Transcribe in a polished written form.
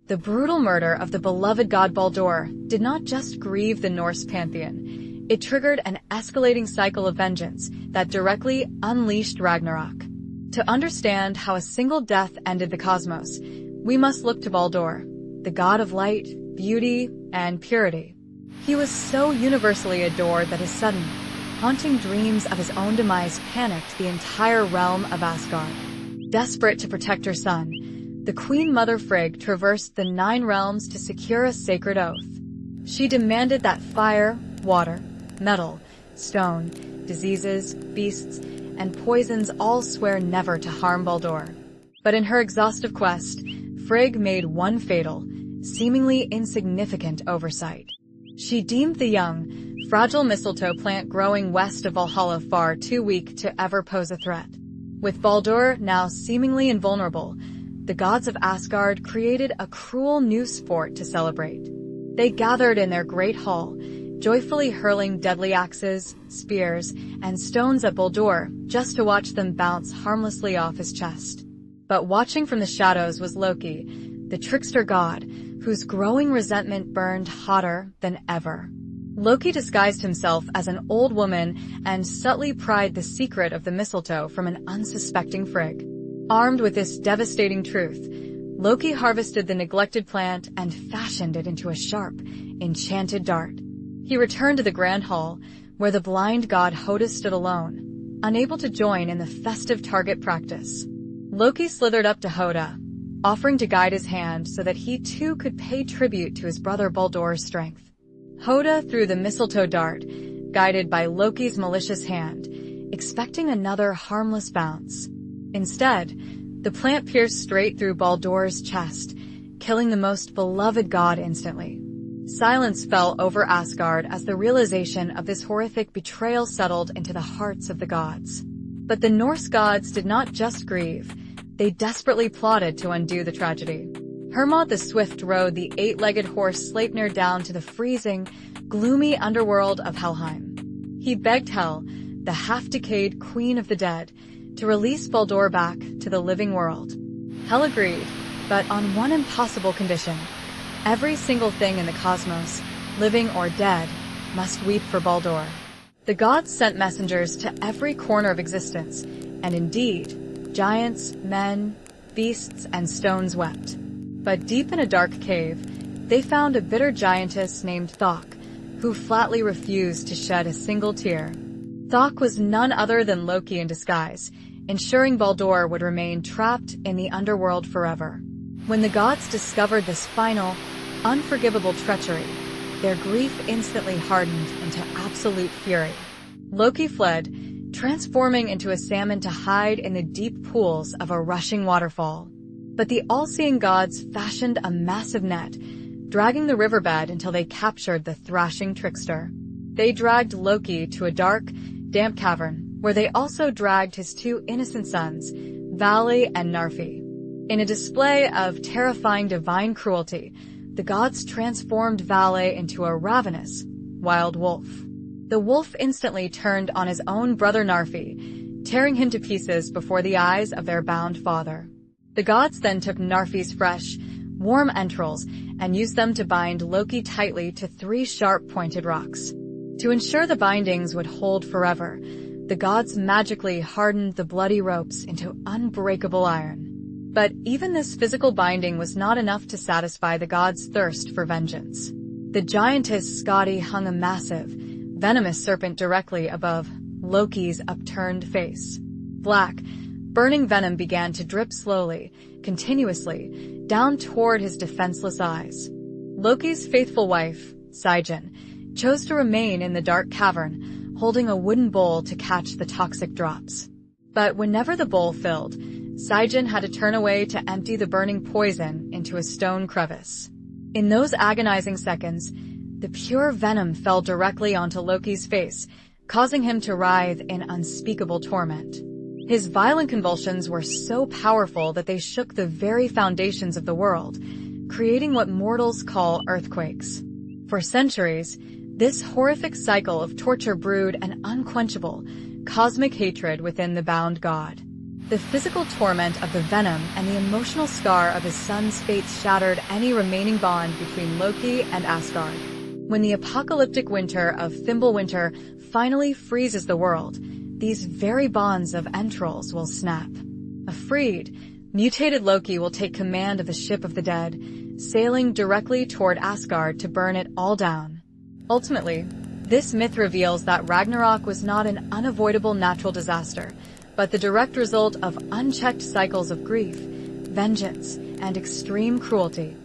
The brutal murder of the beloved god Baldur did not just grieve the Norse pantheon. It triggered an escalating cycle of vengeance that directly unleashed Ragnarok. To understand how a single death ended the cosmos, we must look to Baldur, the god of light, beauty, and purity. He was so universally adored that his sudden, haunting dreams of his own demise panicked the entire realm of Asgard. Desperate to protect her son, the Queen Mother Frigg traversed the 9 realms to secure a sacred oath. She demanded that fire, water, metal, stone, diseases, beasts, and poisons all swear never to harm Baldur. But in her exhaustive quest, Frigg made one fatal, seemingly insignificant oversight. She deemed the young, fragile mistletoe plant growing west of Valhalla far too weak to ever pose a threat. With Baldur now seemingly invulnerable, the gods of Asgard created a cruel new sport to celebrate. They gathered in their great hall, joyfully hurling deadly axes, spears, and stones at Baldur just to watch them bounce harmlessly off his chest. But watching from the shadows was Loki, the trickster god, whose growing resentment burned hotter than ever. Loki disguised himself as an old woman and subtly pried the secret of the mistletoe from an unsuspecting Frigg. Armed with this devastating truth, Loki harvested the neglected plant and fashioned it into a sharp, enchanted dart. He returned to the Grand Hall, where the blind god Hoda stood alone, unable to join in the festive target practice. Loki slithered up to Hoda, offering to guide his hand so that he too could pay tribute to his brother Baldur's strength. Hoda threw the mistletoe dart, guided by Loki's malicious hand, expecting another harmless bounce. Instead, the plant pierced straight through Baldur's chest, killing the most beloved god instantly. Silence fell over Asgard as the realization of this horrific betrayal settled into the hearts of the gods. But the Norse gods did not just grieve, they desperately plotted to undo the tragedy. Hermod the Swift rode the 8-legged horse Sleipnir down to the freezing, gloomy underworld of Helheim. He begged Hel, the half-decayed queen of the dead, to release Baldur back to the living world. Hel agreed, but on one impossible condition. Every single thing in the cosmos, living or dead, must weep for Baldur. The gods sent messengers to every corner of existence, and indeed, giants, men, beasts, and stones wept. But deep in a dark cave, they found a bitter giantess named Thok, who flatly refused to shed a single tear. Thok was none other than Loki in disguise, ensuring Baldur would remain trapped in the underworld forever. When the gods discovered this final, unforgivable treachery, their grief instantly hardened into absolute fury. Loki fled, transforming into a salmon to hide in the deep pools of a rushing waterfall. But the all-seeing gods fashioned a massive net, dragging the riverbed until they captured the thrashing trickster. They dragged Loki to a dark, damp cavern, where they also dragged his 2 innocent sons, Vali and Narfi. In a display of terrifying divine cruelty, the gods transformed Vali into a ravenous, wild wolf. The wolf instantly turned on his own brother Narfi, tearing him to pieces before the eyes of their bound father. The gods then took Narfi's fresh, warm entrails and used them to bind Loki tightly to 3 sharp-pointed rocks. To ensure the bindings would hold forever, the gods magically hardened the bloody ropes into unbreakable iron. But even this physical binding was not enough to satisfy the gods' thirst for vengeance. The giantess Skadi hung a massive, venomous serpent directly above Loki's upturned face. Black, burning venom began to drip slowly, continuously, down toward his defenseless eyes. Loki's faithful wife, Sigyn, chose to remain in the dark cavern, holding a wooden bowl to catch the toxic drops. But whenever the bowl filled, Sigyn had to turn away to empty the burning poison into a stone crevice. In those agonizing seconds, the pure venom fell directly onto Loki's face, causing him to writhe in unspeakable torment. His violent convulsions were so powerful that they shook the very foundations of the world, creating what mortals call earthquakes. For centuries, this horrific cycle of torture brewed an unquenchable, cosmic hatred within the bound god. The physical torment of the venom and the emotional scar of his son's fates shattered any remaining bond between Loki and Asgard. When the apocalyptic winter of Fimbulwinter finally freezes the world, these very bonds of entrails will snap. Freed, mutated Loki will take command of the ship of the dead, sailing directly toward Asgard to burn it all down. Ultimately, this myth reveals that Ragnarok was not an unavoidable natural disaster, but the direct result of unchecked cycles of grief, vengeance, and extreme cruelty.